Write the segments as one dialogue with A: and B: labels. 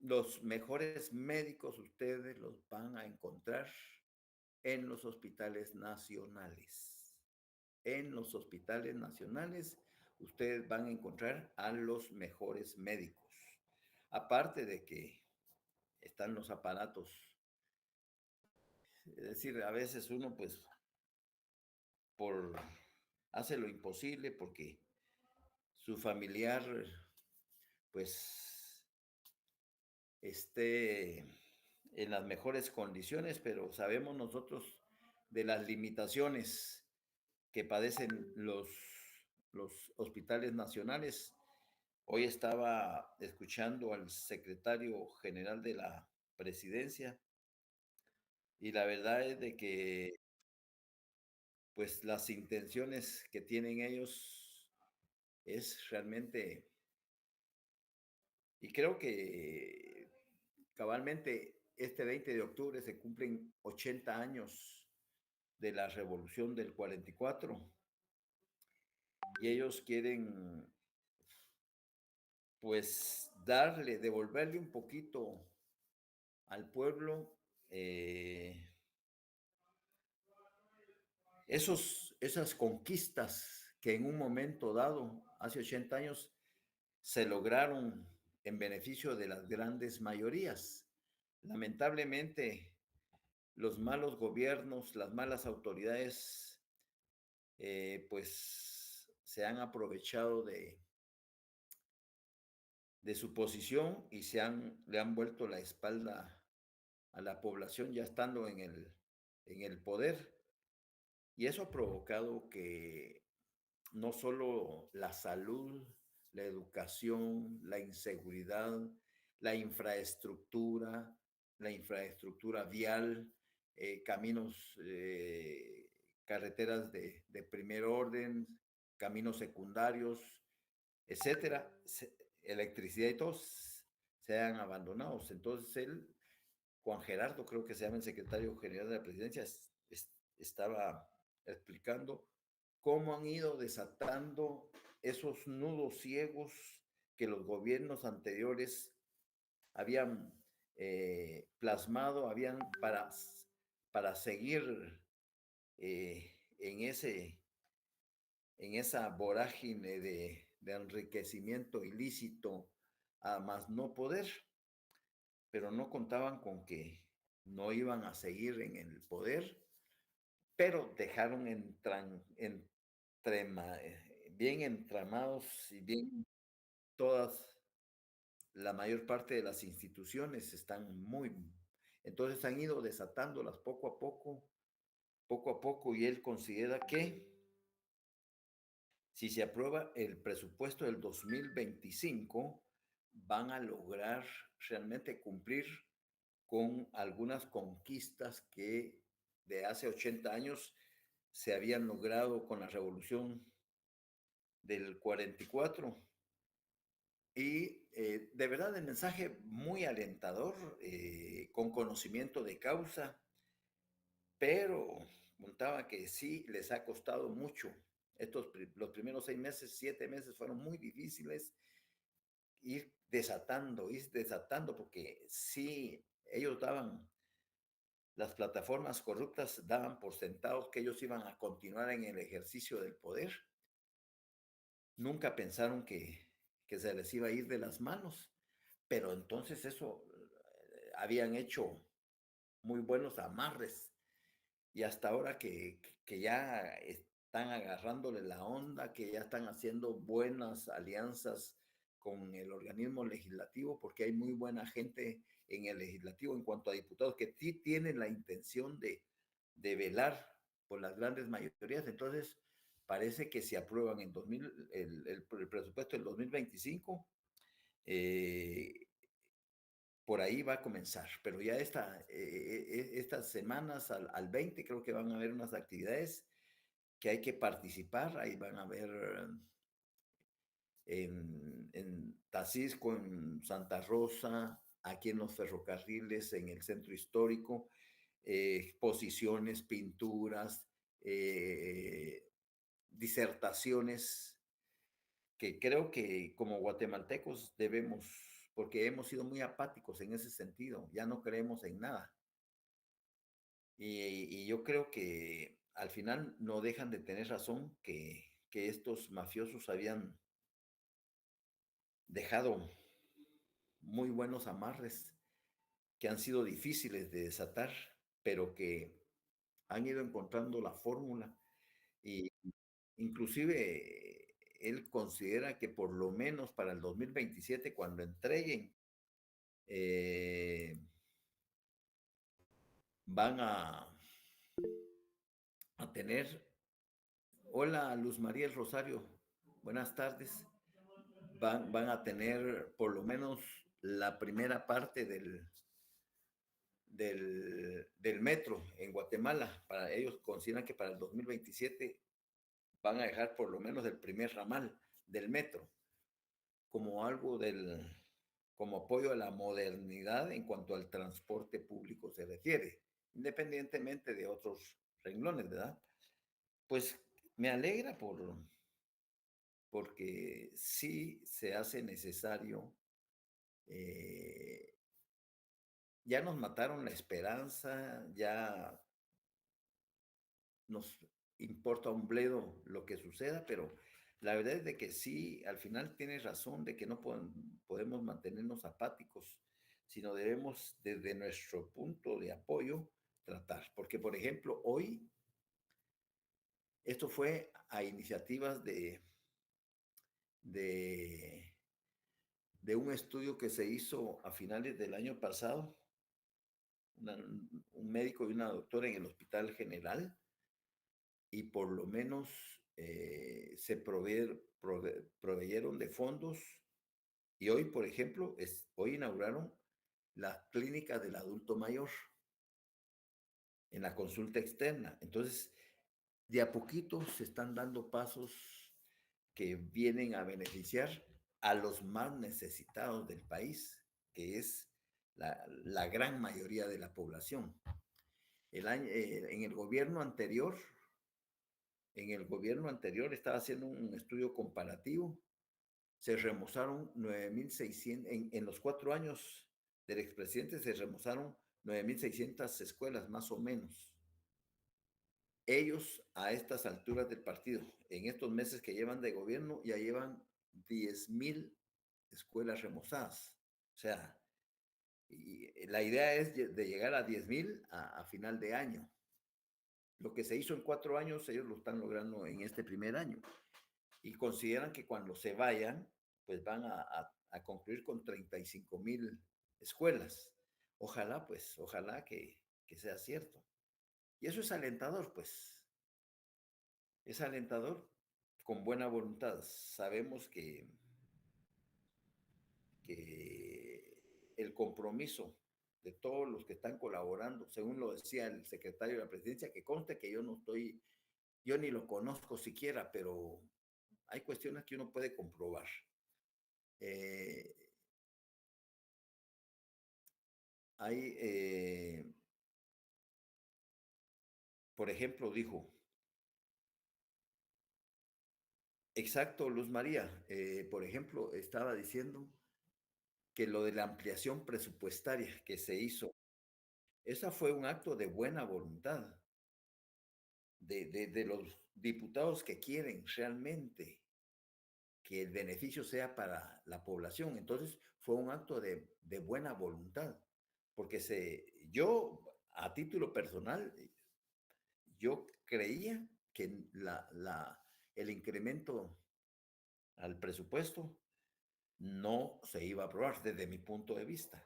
A: los mejores médicos ustedes los van a encontrar en los hospitales nacionales. En los hospitales nacionales ustedes van a encontrar a los mejores médicos. Aparte de que están los aparatos, es decir, a veces uno pues por hace lo imposible porque su familiar pues esté en las mejores condiciones, pero sabemos nosotros de las limitaciones que padecen los hospitales nacionales. Hoy estaba escuchando al secretario general de la presidencia y la verdad es de que pues las intenciones que tienen ellos es realmente, y creo que cabalmente este 20 de octubre se cumplen 80 años de la revolución del 44 y ellos quieren pues darle, devolverle un poquito al pueblo eh, esas conquistas que en un momento dado, hace 80 años, se lograron en beneficio de las grandes mayorías. Lamentablemente, los malos gobiernos, las malas autoridades, pues se han aprovechado de su posición y le han vuelto la espalda a la población ya estando en el poder. Y eso ha provocado que no solo la salud, la educación, la inseguridad, la infraestructura vial, caminos, carreteras de primer orden, caminos secundarios, etcétera, electricidad y todos sean abandonados. Entonces él, Juan Gerardo, creo que se llama el secretario general de la presidencia, estaba explicando cómo han ido desatando esos nudos ciegos que los gobiernos anteriores habían plasmado, habían para seguir en en esa vorágine de enriquecimiento ilícito a más no poder, pero no contaban con que no iban a seguir en el poder, pero dejaron bien entramados y bien todas, la mayor parte de las instituciones están entonces han ido desatándolas poco a poco, y él considera que si se aprueba el presupuesto del 2025, van a lograr realmente cumplir con algunas conquistas que de hace 80 años se habían logrado con la revolución del 44. Y de verdad el mensaje muy alentador, con conocimiento de causa, pero contaba que sí les ha costado mucho. Los primeros 6 meses, 7 meses fueron muy difíciles ir desatando, porque sí, ellos daban, las plataformas corruptas daban por sentados que ellos iban a continuar en el ejercicio del poder. Nunca pensaron que se les iba a ir de las manos, pero entonces eso, habían hecho muy buenos amarres y hasta ahora que ya están agarrándole la onda, que ya están haciendo buenas alianzas con el organismo legislativo, porque hay muy buena gente en el legislativo en cuanto a diputados que sí tienen la intención de velar por las grandes mayorías. Entonces, parece que si aprueban en 2000, el presupuesto del 2025, eh, por ahí va a comenzar, pero ya estas semanas al 20 creo que van a haber unas actividades que hay que participar, ahí van a haber en Tacisco, en Santa Rosa, aquí en los ferrocarriles, en el centro histórico, exposiciones, pinturas, disertaciones que creo que como guatemaltecos debemos porque hemos sido muy apáticos en ese sentido, ya no creemos en nada. Y yo creo que al final no dejan de tener razón que estos mafiosos habían dejado muy buenos amarres que han sido difíciles de desatar, pero que han ido encontrando la fórmula y inclusive él considera que por lo menos para el 2027, cuando entreguen, eh, van a tener, hola Luz María El Rosario, buenas tardes, van a tener por lo menos la primera parte del metro en Guatemala. Para ellos consideran que para el 2027 van a dejar por lo menos el primer ramal del metro como algo como apoyo a la modernidad en cuanto al transporte público se refiere, independientemente de otros renglones, ¿verdad? Pues me alegra porque sí se hace necesario, eh, ya nos mataron la esperanza, ya nos importa un bledo lo que suceda, pero la verdad es de que sí, al final tienes razón de que no podemos mantenernos apáticos, sino debemos desde nuestro punto de apoyo tratar. Porque, por ejemplo, hoy esto fue a iniciativas de, de un estudio que se hizo a finales del año pasado, una, un médico y una doctora en el Hospital General, y por lo menos se proveyeron de fondos y hoy, por ejemplo, hoy inauguraron la clínica del adulto mayor en la consulta externa. Entonces, de a poquito se están dando pasos que vienen a beneficiar a los más necesitados del país, que es la gran mayoría de la población. En el gobierno anterior, estaba haciendo un estudio comparativo, se remozaron 9.600, en los 4 años del expresidente se remozaron 9.600 escuelas, más o menos. Ellos, a estas alturas del partido, en estos meses que llevan de gobierno, ya llevan 10.000 escuelas remozadas. O sea, y la idea es de llegar a 10.000 a final de año. Lo que se hizo en 4 años, ellos lo están logrando en este primer año. Y consideran que cuando se vayan, pues van a concluir con 35.000 escuelas. Ojalá, pues, ojalá que sea cierto. Y eso es alentador, pues, es alentador con buena voluntad. Sabemos que el compromiso de todos los que están colaborando, según lo decía el secretario de la presidencia, que conste que yo ni lo conozco siquiera, pero hay cuestiones que uno puede comprobar. Eh, hay, por ejemplo, dijo, exacto, Luz María, por ejemplo, estaba diciendo que lo de la ampliación presupuestaria que se hizo, esa fue un acto de buena voluntad de los diputados que quieren realmente que el beneficio sea para la población. Entonces, fue un acto de buena voluntad, porque yo, a título personal, yo creía que el incremento al presupuesto no se iba a aprobar desde mi punto de vista.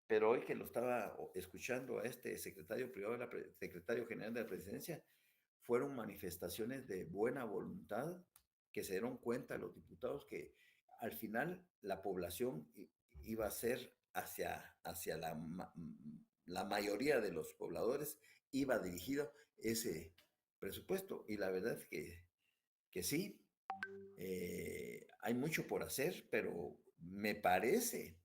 A: Pero hoy que lo estaba escuchando a este secretario privado, secretario general de la presidencia, fueron manifestaciones de buena voluntad que se dieron cuenta los diputados que al final la población iba a ser hacia la mayoría de los pobladores, iba dirigido ese presupuesto. Y la verdad es que sí, hay mucho por hacer, pero me parece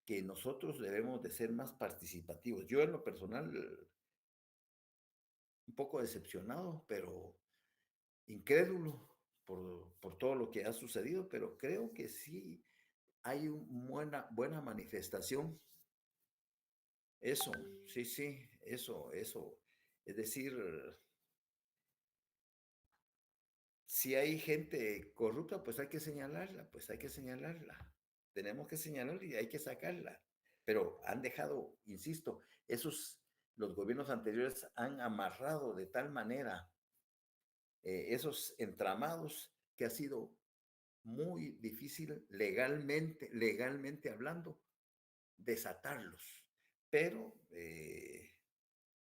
A: que nosotros debemos de ser más participativos. Yo en lo personal, un poco decepcionado, pero incrédulo por todo lo que ha sucedido, pero creo que sí hay una buena manifestación. Eso, sí, sí, eso. Es decir, si hay gente corrupta, pues hay que señalarla, pues hay que señalarla. Tenemos que señalarla y hay que sacarla. Pero han dejado, insisto, los gobiernos anteriores han amarrado de tal manera esos entramados que ha sido muy difícil legalmente hablando, desatarlos. Pero,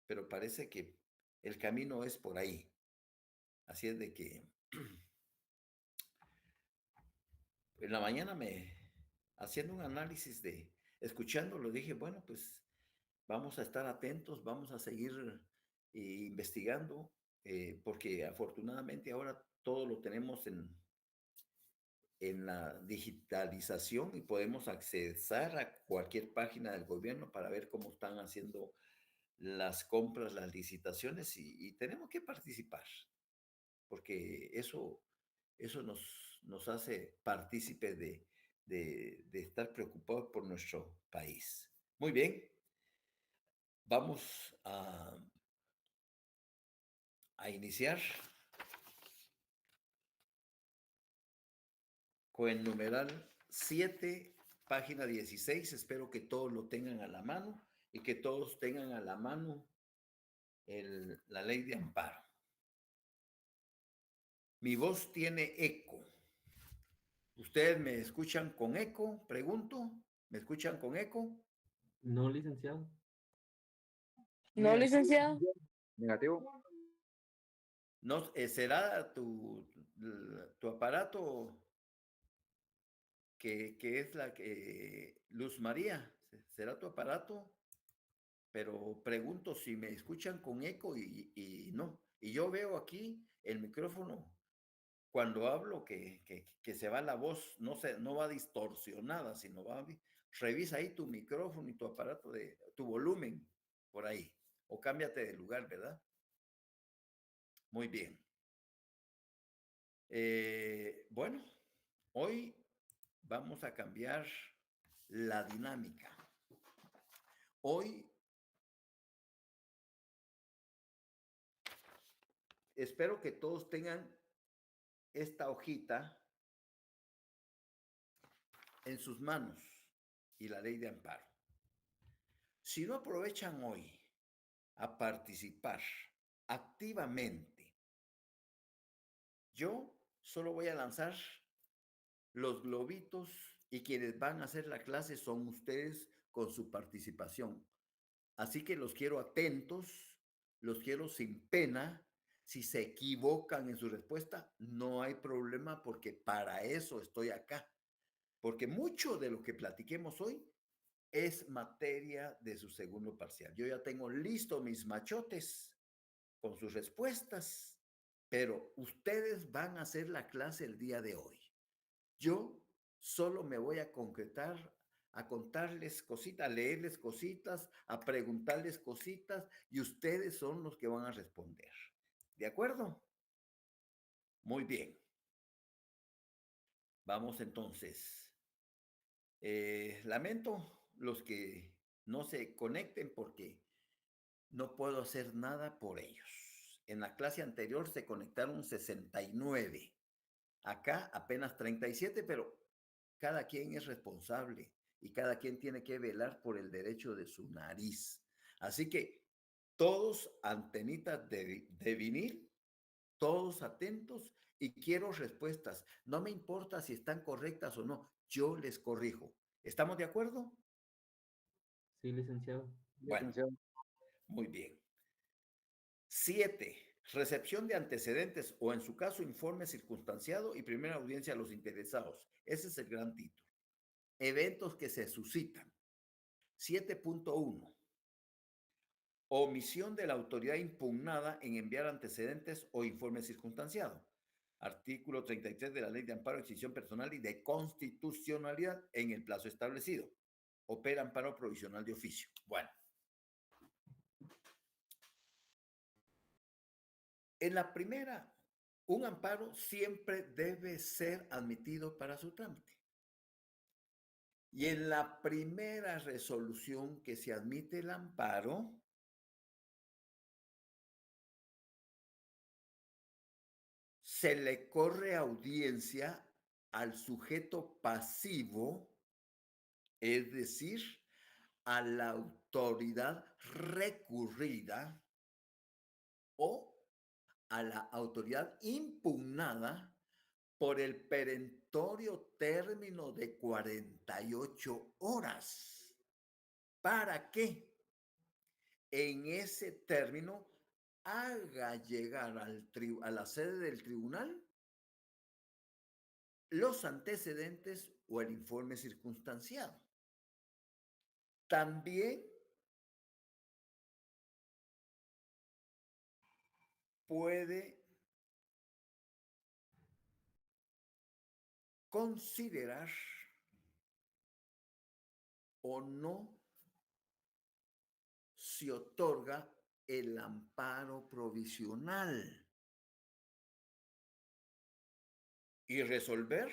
A: pero parece que el camino es por ahí. Así es de que en la mañana haciendo un análisis escuchándolo, dije, bueno, pues vamos a estar atentos, vamos a seguir investigando, porque afortunadamente ahora todo lo tenemos en la digitalización y podemos accesar a cualquier página del gobierno para ver cómo están haciendo las compras, las licitaciones y tenemos que participar, porque eso nos hace partícipes de estar preocupados por nuestro país. Muy bien, vamos a iniciar con el numeral 7, página 16. Espero que todos lo tengan a la mano y que todos tengan a la mano la ley de amparo. Mi voz tiene eco. ¿Ustedes me escuchan con eco? Pregunto. ¿Me escuchan con eco?
B: No, licenciado.
C: No, licenciado.
D: Negativo.
A: No, ¿será tu aparato que es la que Luz María? ¿Será tu aparato? Pero pregunto si me escuchan con eco y no. Y yo veo aquí el micrófono cuando hablo que se va la voz, no va distorsionada, sino revisa ahí tu micrófono y tu aparato tu volumen por ahí. O cámbiate de lugar, ¿verdad? Muy bien. Bueno, hoy vamos a cambiar la dinámica. Hoy espero que todos tengan esta hojita en sus manos y la ley de amparo. Si no aprovechan hoy a participar activamente, yo solo voy a lanzar los globitos y quienes van a hacer la clase son ustedes con su participación. Así que los quiero atentos, los quiero sin pena. Si se equivocan en su respuesta, no hay problema porque para eso estoy acá. Porque mucho de lo que platiquemos hoy es materia de su segundo parcial. Yo ya tengo listo mis machotes con sus respuestas, pero ustedes van a hacer la clase el día de hoy. Yo solo me voy a concretar a contarles cositas, a leerles cositas, a preguntarles cositas y ustedes son los que van a responder. ¿De acuerdo? Muy bien. Vamos entonces. Lamento los que no se conecten porque no puedo hacer nada por ellos. En la clase anterior se conectaron 69. Acá apenas 37, pero cada quien es responsable y cada quien tiene que velar por el derecho de su nariz. Así que todos antenitas de vinil, todos atentos y quiero respuestas. No me importa si están correctas o no, yo les corrijo. ¿Estamos de acuerdo?
B: Sí, licenciado.
A: Bueno, muy bien. 7. Recepción de antecedentes o en su caso informe circunstanciado y primera audiencia a los interesados. Ese es el gran título. Eventos que se suscitan. 7.1. Omisión de la autoridad impugnada en enviar antecedentes o informe circunstanciado. Artículo 33 de la Ley de Amparo, Extinción Personal y de Constitucionalidad en el plazo establecido. Opera amparo provisional de oficio. Bueno. En la primera, un amparo siempre debe ser admitido para su trámite. Y en la primera resolución que se admite el amparo, se le corre audiencia al sujeto pasivo, es decir, a la autoridad recurrida o a la autoridad impugnada por el perentorio término de 48 horas. ¿Para qué? En ese término haga llegar a la sede del tribunal los antecedentes o el informe circunstanciado. También puede considerar o no si otorga el amparo provisional y resolver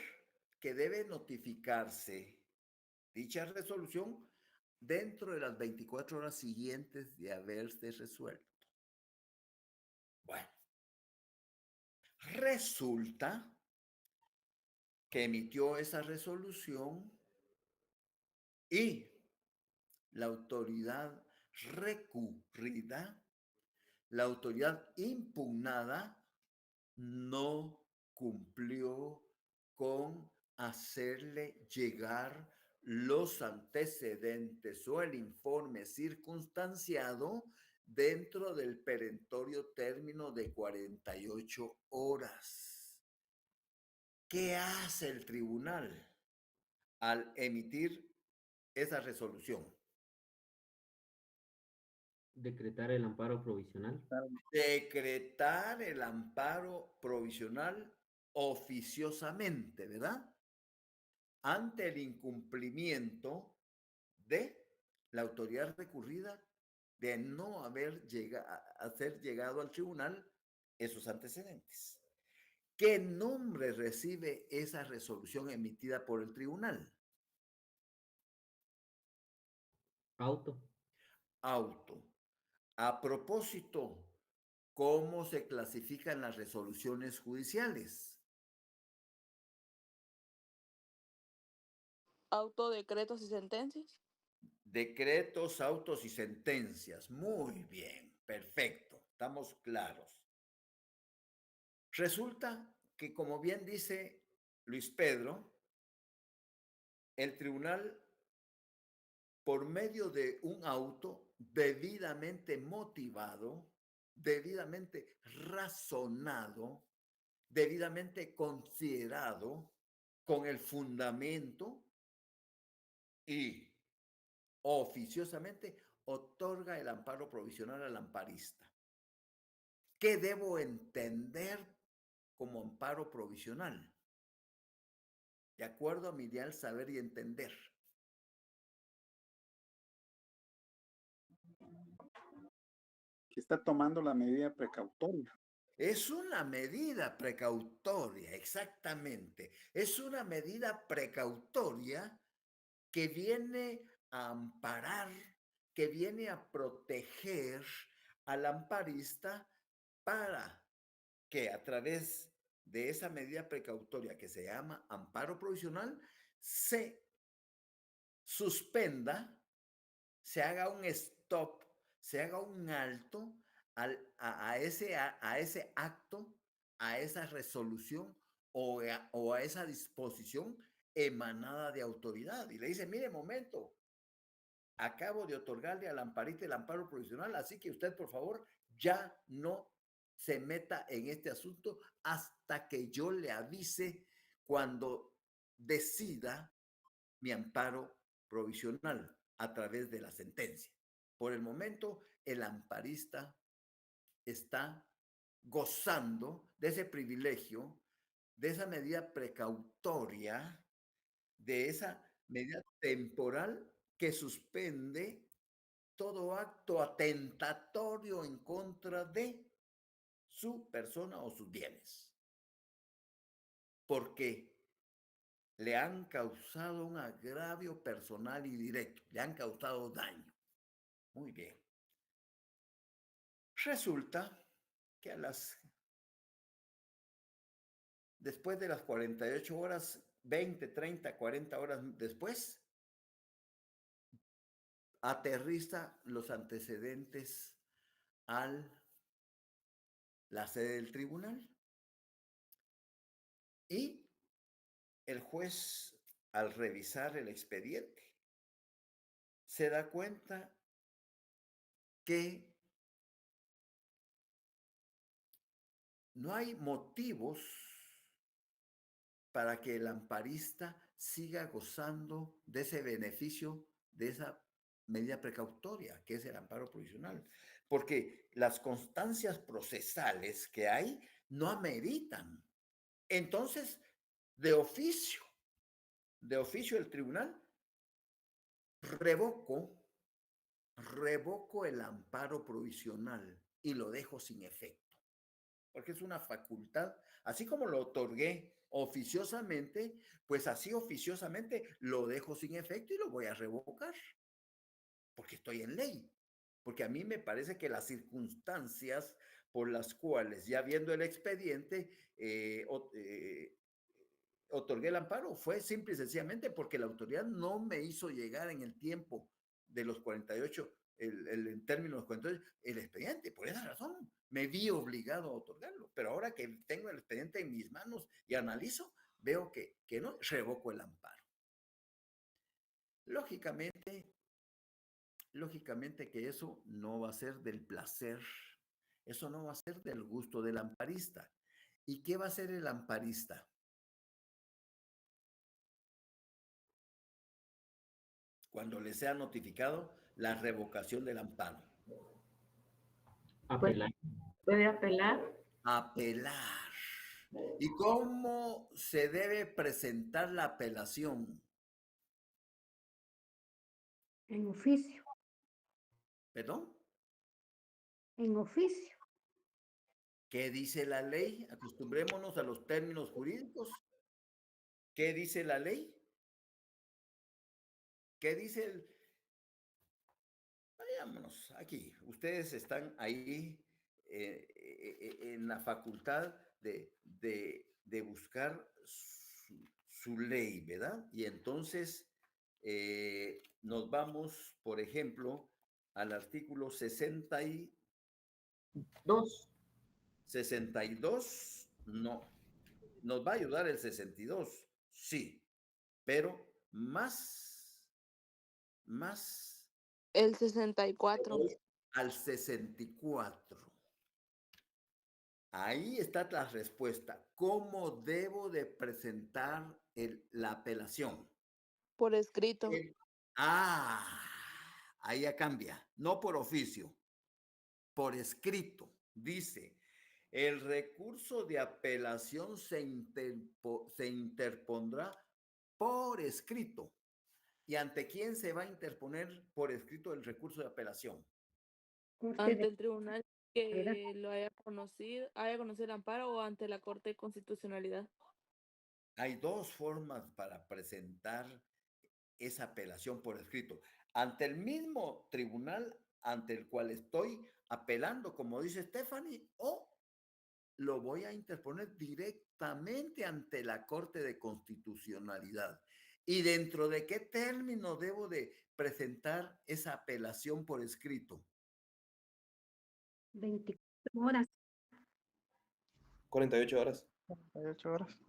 A: que debe notificarse dicha resolución dentro de las 24 horas siguientes de haberse resuelto. Bueno, resulta que emitió esa resolución y la autoridad recurrida, la autoridad impugnada, no cumplió con hacerle llegar los antecedentes o el informe circunstanciado dentro del perentorio término de 48 horas. ¿Qué hace el tribunal al emitir esa resolución?
B: Decretar el amparo provisional.
A: Decretar el amparo provisional oficiosamente, ¿verdad? Ante el incumplimiento de la autoridad recurrida de no hacer llegado al tribunal esos antecedentes. ¿Qué nombre recibe esa resolución emitida por el tribunal?
B: Auto.
A: Auto. A propósito, ¿cómo se clasifican las resoluciones judiciales?
C: Auto, decretos y sentencias.
A: Decretos, autos y sentencias. Muy bien, perfecto, estamos claros. Resulta que, como bien dice Luis Pedro, el tribunal, por medio de un auto debidamente motivado, debidamente razonado, debidamente considerado, con el fundamento y oficiosamente, otorga el amparo provisional al amparista. ¿Qué debo entender como amparo provisional? De acuerdo a mi ideal saber y entender.
D: Que está tomando la medida precautoria.
A: Es una medida precautoria, exactamente. Es una medida precautoria que viene a amparar, que viene a proteger al amparista para que a través de esa medida precautoria que se llama amparo provisional, se suspenda, se haga un stop, se haga un alto a ese acto, a esa resolución o a esa disposición emanada de autoridad. Y le dice, mire, momento, acabo de otorgarle al amparista el amparo provisional, así que usted, por favor, ya no se meta en este asunto hasta que yo le avise cuando decida mi amparo provisional a través de la sentencia. Por el momento, el amparista está gozando de ese privilegio, de esa medida precautoria, de esa medida temporal que suspende todo acto atentatorio en contra de su persona o sus bienes. ¿Por qué? le han causado un agravio personal y directo, le han causado daño. Muy bien. Resulta que después de las 48 horas, 20, 30, 40 horas después, aterriza los antecedentes a la sede del tribunal y el juez, al revisar el expediente, se da cuenta que no hay motivos para que el amparista siga gozando de ese beneficio, de esa medida precautoria, que es el amparo provisional, porque las constancias procesales que hay no ameritan. Entonces, de oficio el tribunal, revoco el amparo provisional y lo dejo sin efecto, porque es una facultad, así como lo otorgué oficiosamente, pues así oficiosamente lo dejo sin efecto y lo voy a revocar, porque estoy en ley, porque a mí me parece que las circunstancias por las cuales, ya viendo el expediente, otorgué el amparo fue simple y sencillamente porque la autoridad no me hizo llegar en el tiempo de los 48, en términos de los 48, el expediente. Por esa razón me vi obligado a otorgarlo. Pero ahora que tengo el expediente en mis manos y analizo, veo que no, revoco el amparo. Lógicamente que eso no va a ser del placer, eso no va a ser del gusto del amparista. ¿Y qué va a hacer el amparista? Cuando le sea notificado la revocación del amparo.
B: Apelar.
E: Puede apelar
A: Apelar. ¿Y cómo se debe presentar la apelación?
E: en oficio,
A: ¿Perdón?
E: en oficio.
A: ¿Qué dice la ley? Acostumbrémonos a los términos jurídicos. ¿Qué dice la ley? ¿Qué dice el... Vayámonos aquí. Ustedes están ahí en la facultad de buscar su ley, ¿verdad? Y entonces nos vamos, por ejemplo, al artículo
B: 2.
A: 62, no. ¿Nos va a ayudar el 62? Sí, pero más
C: El 64.
A: al 64. Ahí está la respuesta. ¿Cómo debo de presentar la apelación?
C: Por escrito.
A: Ah, ahí ya cambia. No por oficio, por escrito. Dice, el recurso de apelación se interpondrá por escrito. ¿Y ante quién se va a interponer por escrito el recurso de apelación?
E: Corte
C: Ante
E: de
C: el tribunal que lo haya conocido el amparo o ante la Corte de Constitucionalidad.
A: Hay dos formas para presentar esa apelación por escrito. Ante el mismo tribunal ante el cual estoy apelando, como dice Stephanie, o lo voy a interponer directamente ante la Corte de Constitucionalidad. ¿Y dentro de qué término debo de presentar esa apelación por escrito?
E: 24 horas.
F: 48 horas.
D: 48 horas.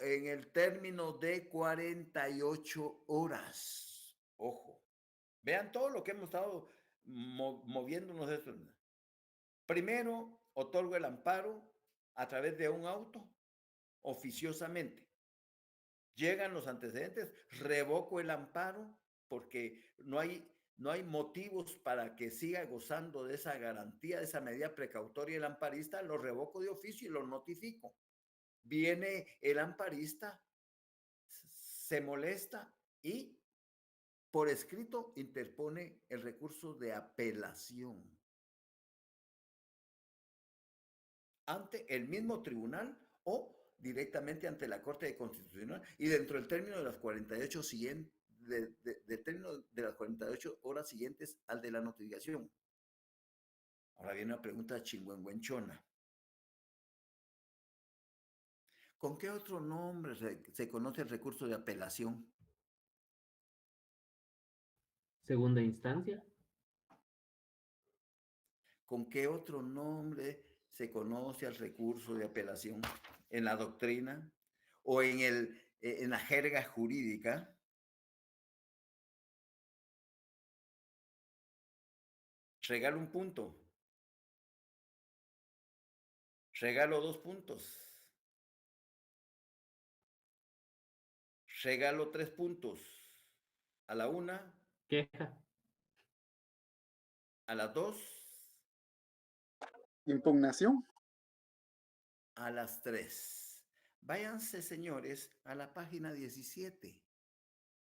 A: En el término de 48 horas. Ojo, vean todo lo que hemos estado moviéndonos. Primero, otorgo el amparo a través de un auto, oficiosamente. Llegan los antecedentes, revoco el amparo porque no hay motivos para que siga gozando de esa garantía, de esa medida precautoria el amparista, lo revoco de oficio y lo notifico. Viene el amparista, se molesta y por escrito interpone el recurso de apelación ante el mismo tribunal o directamente ante la Corte Constitucional y dentro del término de las 48 siguientes, del término de las 48 horas siguientes al de la notificación. Ahora viene una pregunta chingüengüenchona. ¿Con qué otro nombre se conoce el recurso de apelación?
B: Segunda instancia.
A: ¿Con qué otro nombre se conoce al recurso de apelación en la doctrina o en la jerga jurídica? Regalo un punto. Regalo 2 puntos. Regalo 3 puntos. A la 1,
B: Queja.
A: a las 2,
D: Impugnación.
A: a las 3. Váyanse, señores, a la página 17.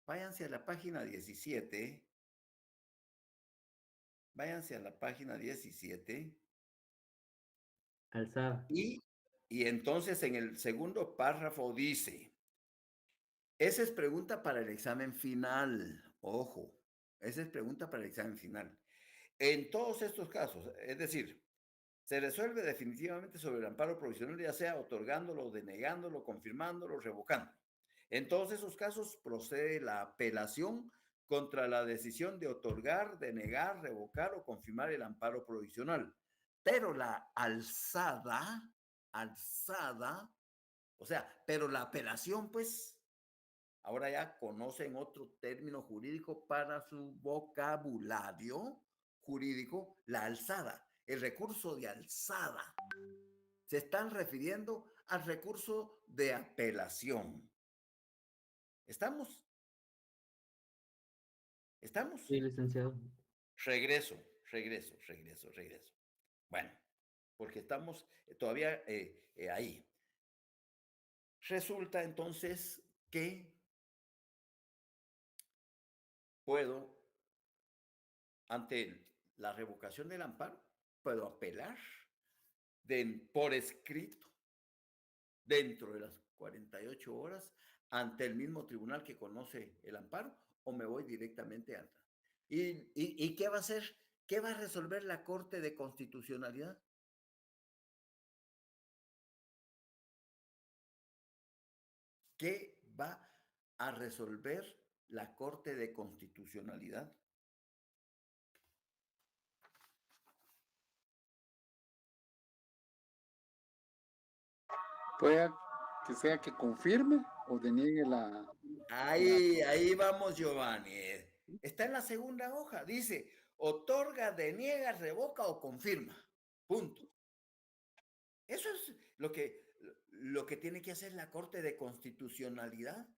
A: Váyanse a la página 17. Váyanse a la página 17.
B: Alzada.
A: Y entonces en el segundo párrafo dice, esa es pregunta para el examen final. Ojo, esa es pregunta para el examen final. En todos estos casos, es decir, se resuelve definitivamente sobre el amparo provisional, ya sea otorgándolo, denegándolo, confirmándolo, revocando. En todos esos casos procede la apelación contra la decisión de otorgar, denegar, revocar o confirmar el amparo provisional. Pero la alzada, o sea, pero la apelación, pues, ahora ya conocen otro término jurídico para su vocabulario jurídico, la alzada, el recurso de alzada. Se están refiriendo al recurso de apelación. ¿Estamos? ¿Estamos?
B: Sí, licenciado.
A: Regreso. Bueno, porque estamos todavía ahí. Resulta entonces que puedo, ante la revocación del amparo, puedo apelar por escrito dentro de las 48 horas ante el mismo tribunal que conoce el amparo o me voy directamente a... ¿Y qué va a hacer? ¿Qué va a resolver la Corte de Constitucionalidad? ¿Qué va a resolver la Corte de Constitucionalidad?
D: Puede que sea que confirme o deniegue la...
A: Ahí vamos, Giovanni. Está en la segunda hoja. Dice, otorga, deniega, revoca o confirma. Punto. Eso es lo que tiene que hacer la Corte de Constitucionalidad.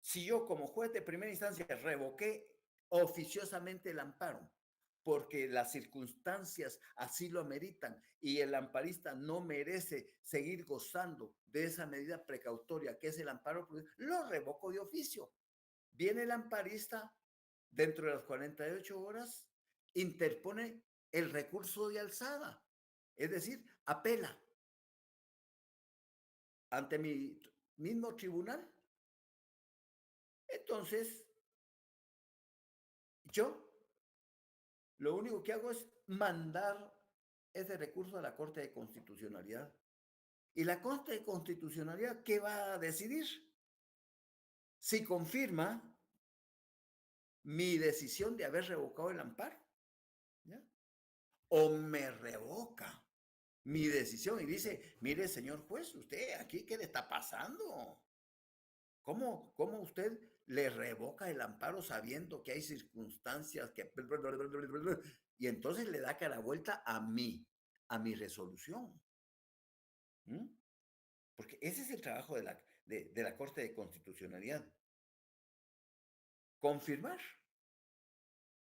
A: Si yo como juez de primera instancia revoqué oficiosamente el amparo, porque las circunstancias así lo ameritan y el amparista no merece seguir gozando de esa medida precautoria que es el amparo, lo revoco de oficio. Viene el amparista dentro de las 48 horas, interpone el recurso de alzada, es decir, apela ante mi mismo tribunal. Entonces, yo lo único que hago es mandar ese recurso a la Corte de Constitucionalidad. ¿Y la Corte de Constitucionalidad qué va a decidir? Si confirma mi decisión de haber revocado el amparo, ¿ya? O me revoca mi decisión y dice, mire, señor juez, usted aquí, ¿qué le está pasando? ¿Cómo usted le revoca el amparo sabiendo que hay circunstancias que... Y entonces le da cara vuelta a mi resolución? ¿Mm? Porque ese es el trabajo de la Corte de Constitucionalidad. Confirmar.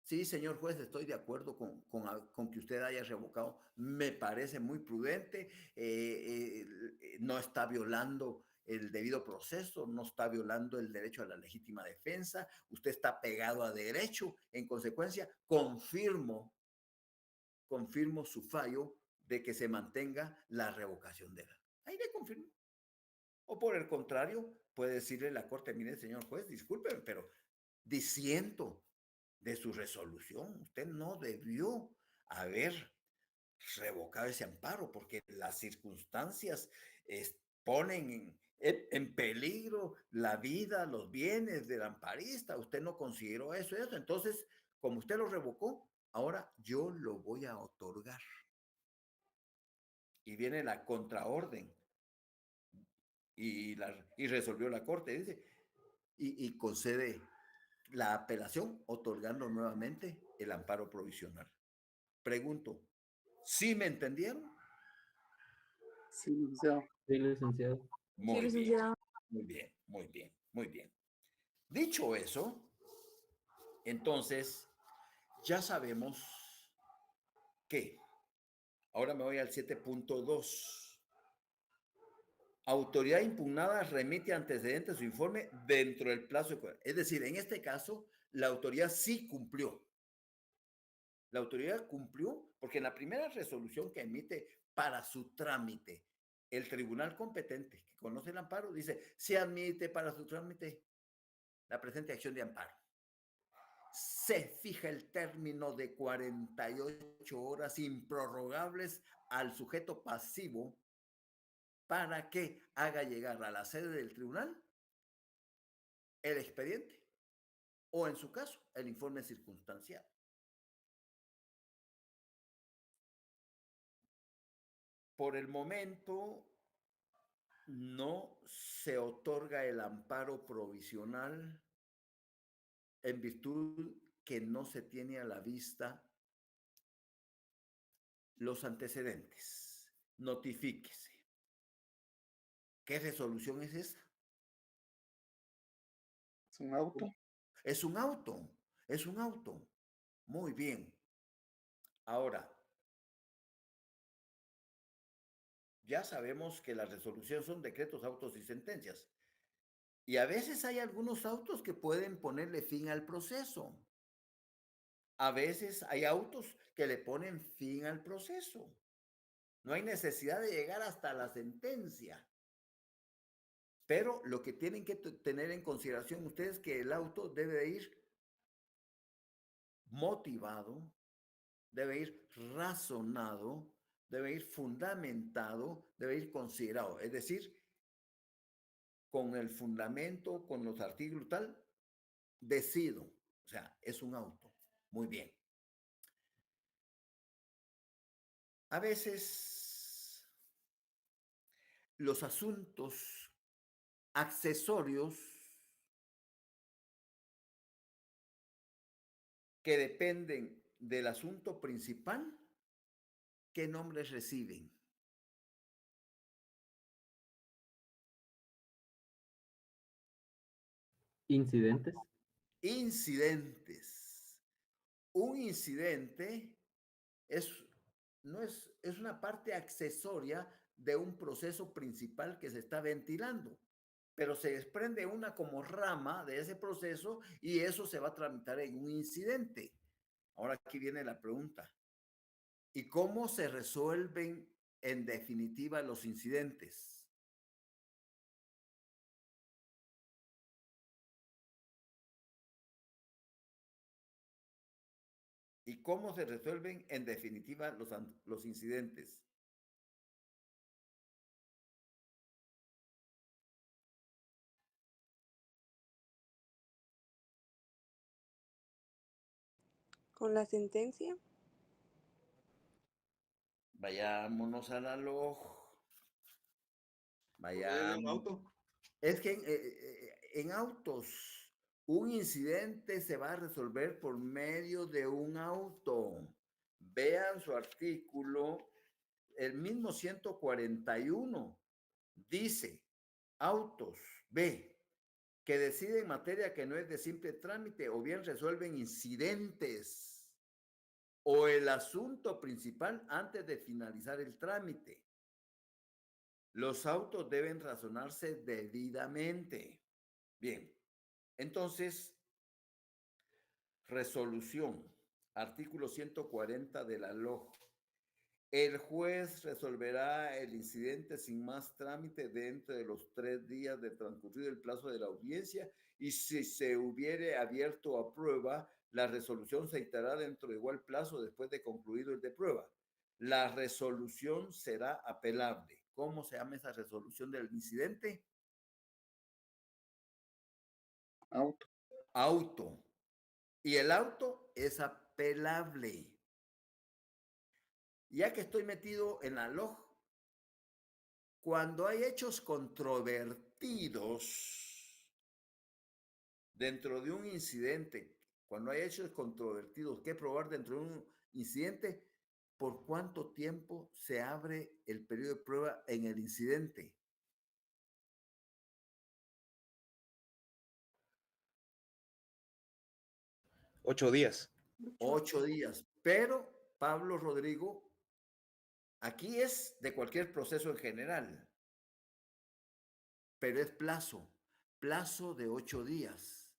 A: Sí, señor juez, estoy de acuerdo con que usted haya revocado. Me parece muy prudente. No está violando el debido proceso, no está violando el derecho a la legítima defensa. Usted está pegado a derecho. En consecuencia, confirmo su fallo de que se mantenga la revocación de la. Ahí le confirmo. O por el contrario, puede decirle la corte, mire, señor juez, discúlpeme, pero disiento de su resolución. Usted no debió haber revocado ese amparo porque las circunstancias ponen en peligro la vida, los bienes del amparista. Usted no consideró eso y eso. Entonces, como usted lo revocó, ahora yo lo voy a otorgar. Y viene la contraorden y resolvió la corte, dice, y concede la apelación, otorgando nuevamente el amparo provisional. Pregunto, ¿sí me entendieron?
D: Sí, licenciado.
B: Sí, licenciado.
C: Sí,
A: Muy bien,
C: licenciado.
A: muy bien, muy bien, muy bien. Dicho eso, entonces ya sabemos que, ahora me voy al 7.2. Autoridad impugnada remite antecedentes su informe dentro del plazo. Es decir, en este caso, la autoridad sí cumplió. La autoridad cumplió porque en la primera resolución que emite para su trámite, el tribunal competente que conoce el amparo dice, se admite para su trámite la presente acción de amparo. Se fija el término de 48 horas improrrogables al sujeto pasivo para que haga llegar a la sede del tribunal el expediente o, en su caso, el informe circunstancial. Por el momento, no se otorga el amparo provisional en virtud que no se tiene a la vista los antecedentes. Notifíquese. ¿Qué resolución es esa?
D: ¿Es un auto?
A: Es un auto, es un auto. Muy bien. Ahora, ya sabemos que las resoluciones son decretos, autos y sentencias. Y a veces hay algunos autos que pueden ponerle fin al proceso. A veces hay autos que le ponen fin al proceso. No hay necesidad de llegar hasta la sentencia. Pero lo que tienen que tener en consideración ustedes es que el auto debe ir motivado, debe ir razonado, debe ir fundamentado, debe ir considerado. Es decir, con el fundamento, con los artículos tal, decido. O sea, es un auto. Muy bien. A veces los asuntos accesorios que dependen del asunto principal, ¿qué nombres reciben?
B: Incidentes.
A: Incidentes. Un incidente es, no es una parte accesoria de un proceso principal que se está ventilando, pero se desprende una como rama de ese proceso y eso se va a tramitar en un incidente. Ahora aquí viene la pregunta. ¿Y cómo se resuelven en definitiva los incidentes? ¿Y cómo se resuelven en definitiva los incidentes?
F: Con la sentencia.
A: Vayámonos a la log.
G: Un auto.
A: Es que en autos, un incidente se va a resolver por medio de un auto. Vean su artículo, el mismo 141, dice, autos, B, que deciden materia que no es de simple trámite o bien resuelven incidentes o el asunto principal antes de finalizar el trámite. Los autos deben razonarse debidamente. Bien, entonces, resolución, artículo 140 de la LOG. El juez resolverá el incidente sin más trámite dentro de los 3 días de transcurrido el plazo de la audiencia y si se hubiere abierto a prueba, la resolución se dictará dentro de igual plazo después de concluido el de prueba. La resolución será apelable. ¿Cómo se llama esa resolución del incidente?
D: Auto.
A: Auto. Y el auto es apelable. Ya que estoy metido en la log, cuando hay hechos controvertidos dentro de un incidente, cuando hay hechos controvertidos que probar dentro de un incidente, ¿por cuánto tiempo se abre el periodo de prueba en el incidente?
G: 8 días.
A: 8 días. Pero, Pablo Rodrigo, aquí es de cualquier proceso en general, pero es plazo de 8 días.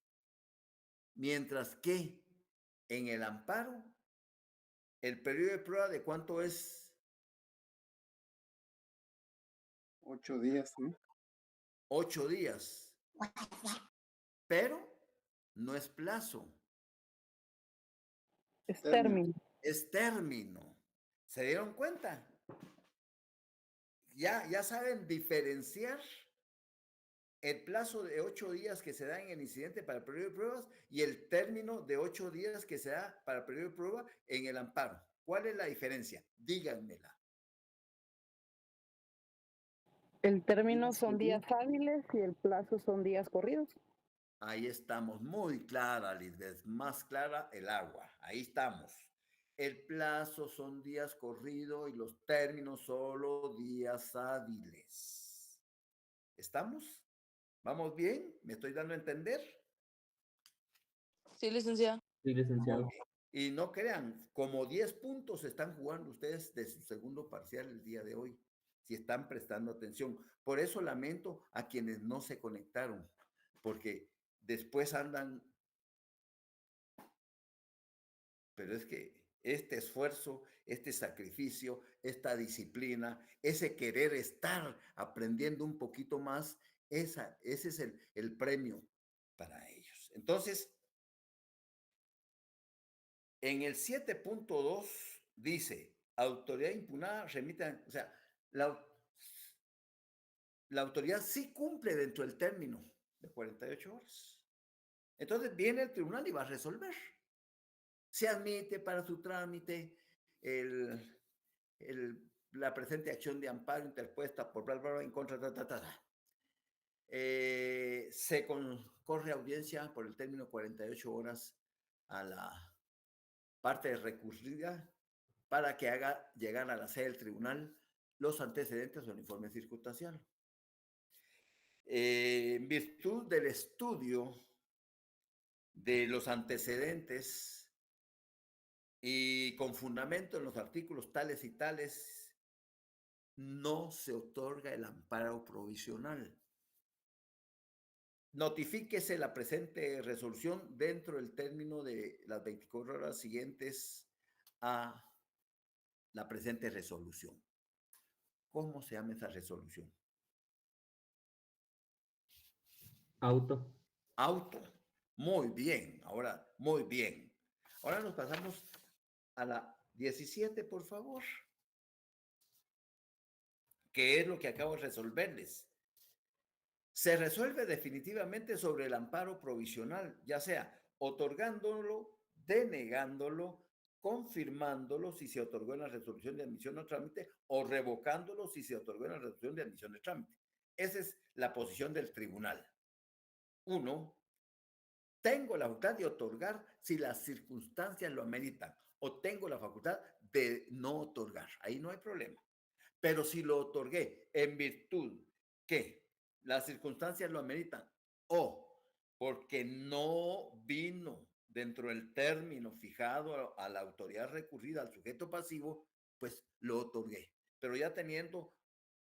A: Mientras que en el amparo, el periodo de prueba de cuánto es
D: 8 días, ¿no?
A: 8 días, pero no es plazo,
H: Es
D: Término.
H: término.
A: es término. ¿Se dieron cuenta? Ya saben diferenciar el plazo de 8 días que se da en el incidente para el periodo de pruebas y el término de 8 días que se da para el periodo de prueba en el amparo. ¿Cuál es la diferencia? Díganmela.
H: El término son días hábiles y el plazo son días corridos.
A: Ahí estamos, muy clara, Lisbeth, más clara el agua. Ahí estamos. El plazo son días corridos y los términos solo días hábiles. ¿Estamos? ¿Vamos bien? ¿Me estoy dando a entender?
C: Sí, licenciada.
B: Sí, licenciado.
A: Y no crean, como 10 puntos están jugando ustedes de su segundo parcial el día de hoy, si están prestando atención. Por eso lamento a quienes no se conectaron, porque después andan, pero es que este esfuerzo, este sacrificio, esta disciplina, ese querer estar aprendiendo un poquito más, ese es el premio para ellos. Entonces, en el 7.2 dice, autoridad impugnada remite, o sea, la, la autoridad sí cumple dentro del término de 48 horas. Entonces viene el tribunal y va a resolver. Se admite para su trámite la presente acción de amparo interpuesta por bla, bla, bla, en contra, se corre audiencia por el término 48 horas a la parte recurrida para que haga llegar a la sede del tribunal los antecedentes o el informe circunstancial. En virtud del estudio de los antecedentes y con fundamento en los artículos tales y tales, no se otorga el amparo provisional. Notifíquese la presente resolución dentro del término de las 24 horas siguientes a la presente resolución. ¿Cómo se llama esa resolución?
B: Auto.
A: Auto. Muy bien. Ahora, muy bien. Ahora nos pasamos a la 17, por favor. ¿Qué es lo que acabo de resolverles? Se resuelve definitivamente sobre el amparo provisional, ya sea otorgándolo, denegándolo, confirmándolo si se otorgó en la resolución de admisión o trámite o revocándolo si se otorgó en la resolución de admisión de trámite. Esa es la posición del tribunal. 1. Tengo la facultad de otorgar si las circunstancias lo ameritan o tengo la facultad de no otorgar. Ahí no hay problema. Pero si lo otorgué en virtud que las circunstancias lo ameritan o porque no vino dentro del término fijado a la autoridad recurrida, al sujeto pasivo, pues lo otorgué. Pero ya teniendo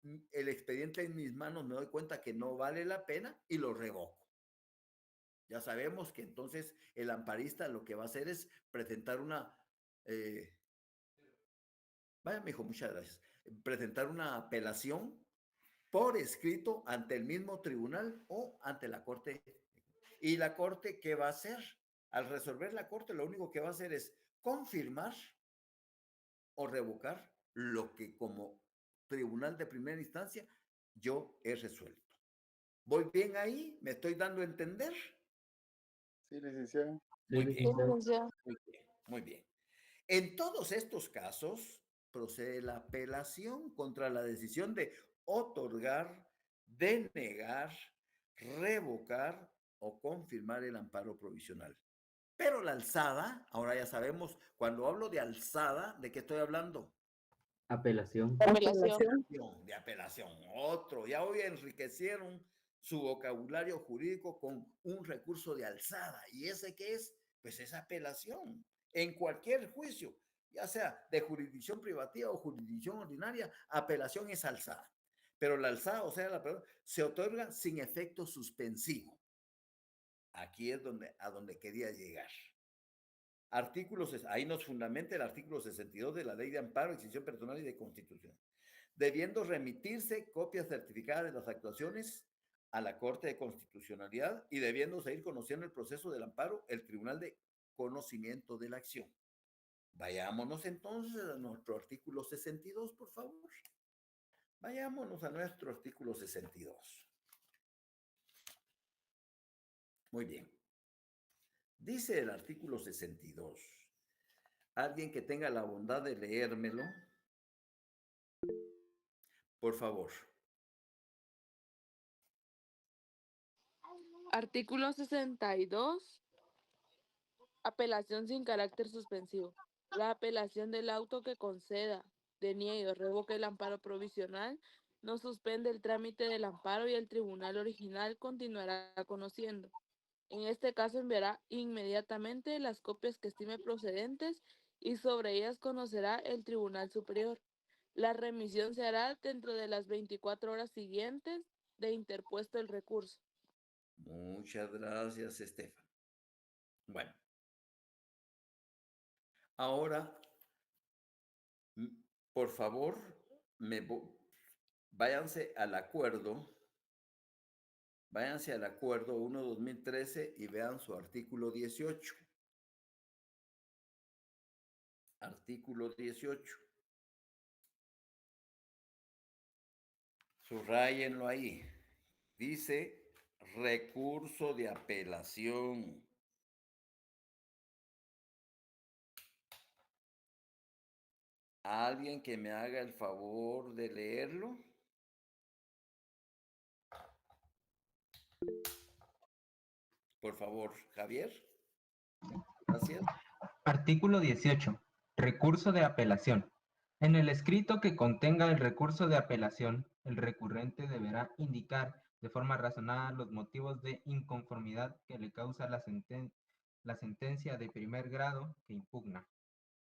A: el expediente en mis manos, me doy cuenta que no vale la pena y lo revoco. Ya sabemos que entonces el amparista lo que va a hacer es presentar una Vaya, mijo, muchas gracias. Presentar una apelación por escrito ante el mismo tribunal o ante la corte. ¿Y la corte qué va a hacer? Al resolver la corte, lo único que va a hacer es confirmar o revocar lo que como tribunal de primera instancia yo he resuelto. ¿Voy bien ahí? ¿Me estoy dando a entender?
D: Sí, licenciado.
A: Muy
B: Sí,
A: bien,
B: licenciado.
A: muy bien, muy bien. En todos estos casos, procede la apelación contra la decisión de otorgar, denegar, revocar o confirmar el amparo provisional. Pero la alzada, ahora ya sabemos, cuando hablo de alzada, ¿de qué estoy hablando?
B: Apelación.
H: Apelación.
A: De apelación. Otro, ya hoy enriquecieron su vocabulario jurídico con un recurso de alzada. ¿Y ese qué es? Pues es apelación. En cualquier juicio, ya sea de jurisdicción privativa o jurisdicción ordinaria, apelación es alzada. Pero la alzada, o sea, la apelación, se otorga sin efecto suspensivo. Aquí es a donde quería llegar. Ahí nos fundamenta el artículo 62 de la Ley de Amparo, Extinción Personal y de Constitución, debiendo remitirse copias certificadas de las actuaciones a la Corte de Constitucionalidad y debiendo seguir conociendo el proceso del amparo, el Tribunal de Conocimiento de la Acción. Vayámonos entonces a nuestro artículo 62, por favor. Vayámonos a nuestro artículo 62. Muy bien. Dice el artículo 62. Alguien que tenga la bondad de leérmelo, por favor.
C: Artículo 62. Apelación sin carácter suspensivo. La apelación del auto que conceda, deniegue o revoque el amparo provisional no suspende el trámite del amparo y el tribunal original continuará conociendo. En este caso enviará inmediatamente las copias que estime procedentes y sobre ellas conocerá el Tribunal Superior. La remisión se hará dentro de las 24 horas siguientes de interpuesto el recurso.
A: Muchas gracias, Estefan. Bueno, ahora, por favor, váyanse al acuerdo. Váyanse al acuerdo 1-2013 y vean su artículo 18. Artículo 18. Subrayenlo ahí. Dice recurso de apelación. ¿Alguien que me haga el favor de leerlo? Por favor, Javier. Gracias.
I: Artículo 18. Recurso de apelación. En el escrito que contenga el recurso de apelación, el recurrente deberá indicar de forma razonada los motivos de inconformidad que le causa la sentencia de primer grado que impugna.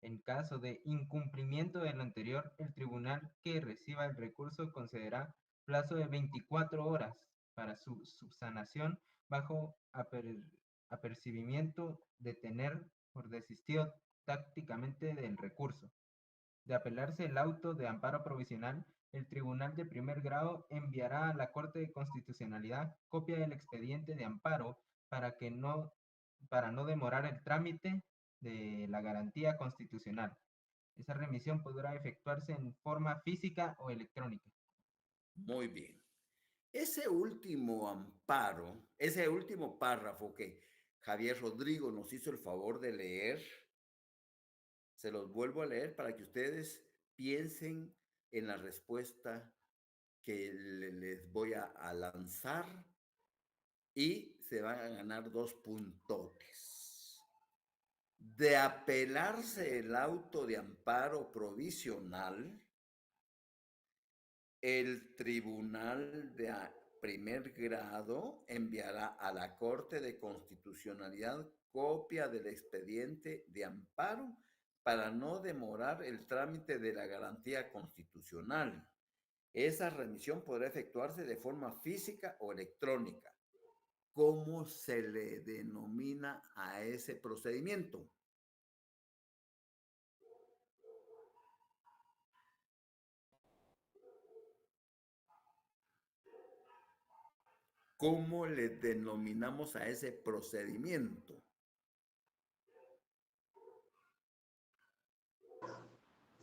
I: En caso de incumplimiento del anterior, el tribunal que reciba el recurso concederá plazo de 24 horas para su subsanación bajo apercibimiento de tener por desistido tácticamente del recurso. De apelarse el auto de amparo provisional, el tribunal de primer grado enviará a la Corte de Constitucionalidad copia del expediente de amparo para no demorar el trámite de la garantía constitucional. Esa remisión podrá efectuarse en forma física o electrónica.
A: Muy bien. Ese último amparo, ese último párrafo que Javier Rodrigo nos hizo el favor de leer, se los vuelvo a leer para que ustedes piensen en la respuesta que les voy a lanzar y se van a ganar 2 puntotes. De apelarse el auto de amparo provisional, el tribunal de primer grado enviará a la Corte de Constitucionalidad copia del expediente de amparo para no demorar el trámite de la garantía constitucional. Esa remisión podrá efectuarse de forma física o electrónica. ¿Cómo se le denomina a ese procedimiento? ¿Cómo le denominamos a ese procedimiento?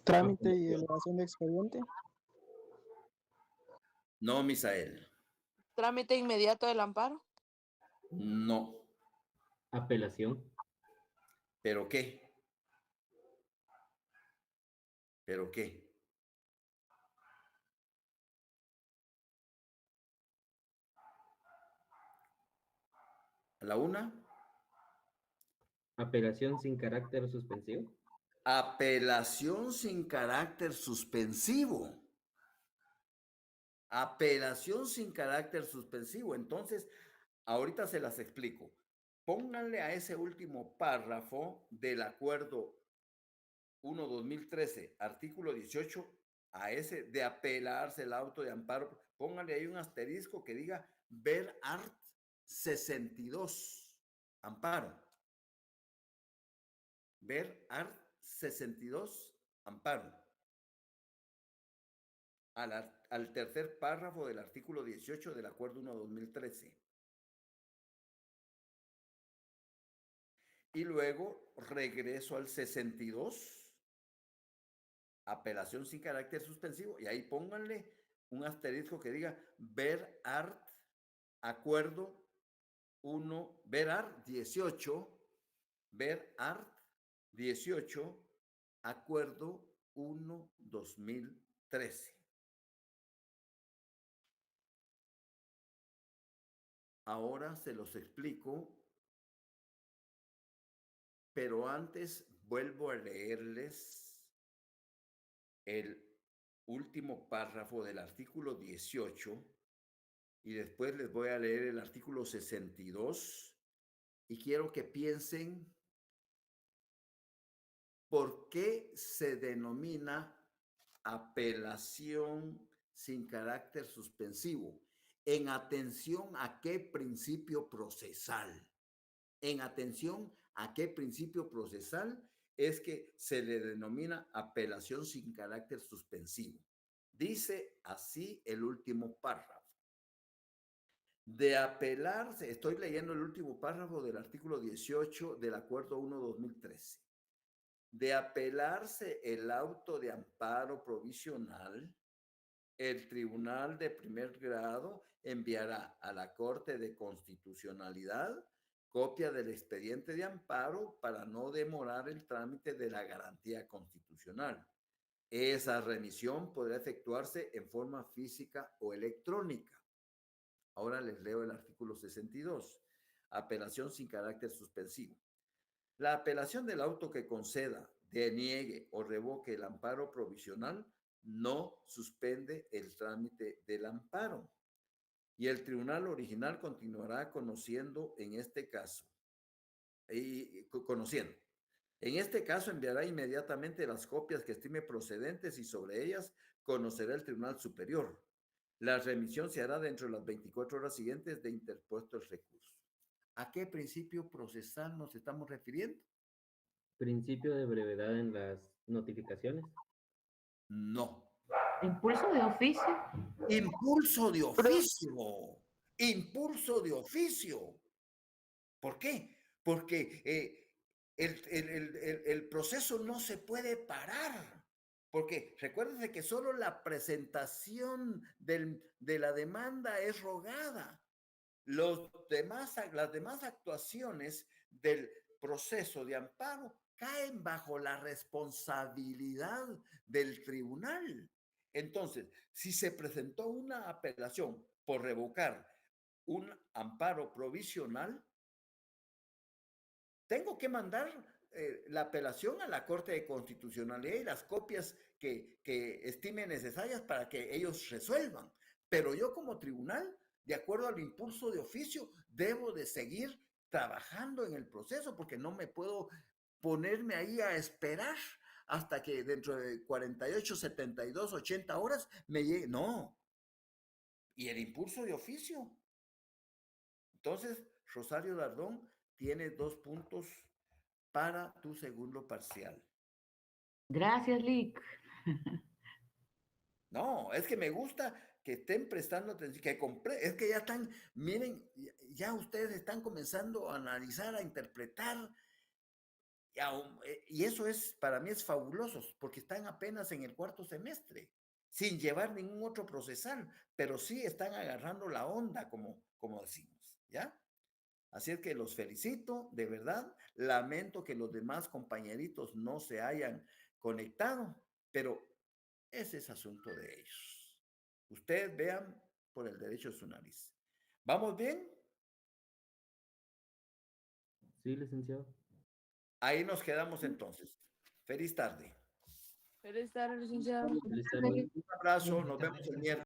J: Trámite y elevación de expediente.
A: No, Misael.
C: Trámite inmediato del amparo.
A: No.
B: Apelación.
A: ¿Pero qué? ¿Pero qué? ¿A la una?
B: Apelación sin carácter suspensivo.
A: Apelación sin carácter suspensivo. Apelación sin carácter suspensivo. Entonces, ahorita se las explico. Pónganle a ese último párrafo del acuerdo 1/2013, artículo 18, a ese de apelarse el auto de amparo, pónganle ahí un asterisco que diga ver art 62, amparo. Ver art 62, amparo. Al tercer párrafo del artículo 18 del acuerdo 1/2013. Y luego regreso al 62, apelación sin carácter suspensivo, y ahí pónganle un asterisco que diga ver art acuerdo 1, ver art 18, ver art 18, acuerdo 1/2013. Ahora se los explico, pero antes vuelvo a leerles el último párrafo del artículo 18 y después les voy a leer el artículo 62 y quiero que piensen por qué se denomina apelación sin carácter suspensivo. En atención a qué principio procesal. En atención a qué principio procesal es que se le denomina apelación sin carácter suspensivo. Dice así el último párrafo. De apelarse, estoy leyendo el último párrafo del artículo 18 del acuerdo 1/2013. De apelarse el auto de amparo provisional, el tribunal de primer grado enviará a la Corte de Constitucionalidad copia del expediente de amparo para no demorar el trámite de la garantía constitucional. Esa remisión podrá efectuarse en forma física o electrónica. Ahora les leo el artículo 62. Apelación sin carácter suspensivo. La apelación del auto que conceda, deniegue o revoque el amparo provisional no suspende el trámite del amparo y el tribunal original continuará conociendo en este caso. En este caso enviará inmediatamente las copias que estime procedentes y sobre ellas conocerá el Tribunal Superior. La remisión se hará dentro de las 24 horas siguientes de interpuesto el recurso. ¿A qué principio procesal nos estamos refiriendo?
B: Principio de brevedad en las notificaciones.
A: No.
E: Impulso de oficio.
A: Impulso de oficio. Impulso de oficio. ¿Por qué? Porque el proceso no se puede parar. Porque recuérdense que solo la presentación de la demanda es rogada. Las demás actuaciones del proceso de amparo caen bajo la responsabilidad del tribunal. Entonces, si se presentó una apelación por revocar un amparo provisional, tengo que mandar la apelación a la Corte de Constitucionalidad y las copias que estime necesarias para que ellos resuelvan. Pero yo como tribunal, de acuerdo al impulso de oficio, debo de seguir trabajando en el proceso porque no me puedo ponerme ahí a esperar hasta que dentro de 48, 72, 80 horas me llegue. No. Y el impulso de oficio. Entonces, Rosario Dardón tiene 2 puntos para tu segundo parcial.
E: Gracias, Lick.
A: No, es que me gusta que estén prestando atención, es que ya están, miren, ya ustedes están comenzando a analizar, a interpretar, y eso para mí es fabuloso, porque están apenas en el 4º semestre, sin llevar ningún otro procesal, pero sí están agarrando la onda, como decimos, ¿ya? Así es que los felicito, de verdad. Lamento que los demás compañeritos no se hayan conectado, pero ese es asunto de ellos. Ustedes vean por el derecho de su nariz. ¿Vamos bien?
B: Sí, licenciado.
A: Ahí nos quedamos entonces. Feliz tarde.
C: Feliz tarde, licenciado.
B: Feliz tarde.
A: Un abrazo, nos vemos el miércoles.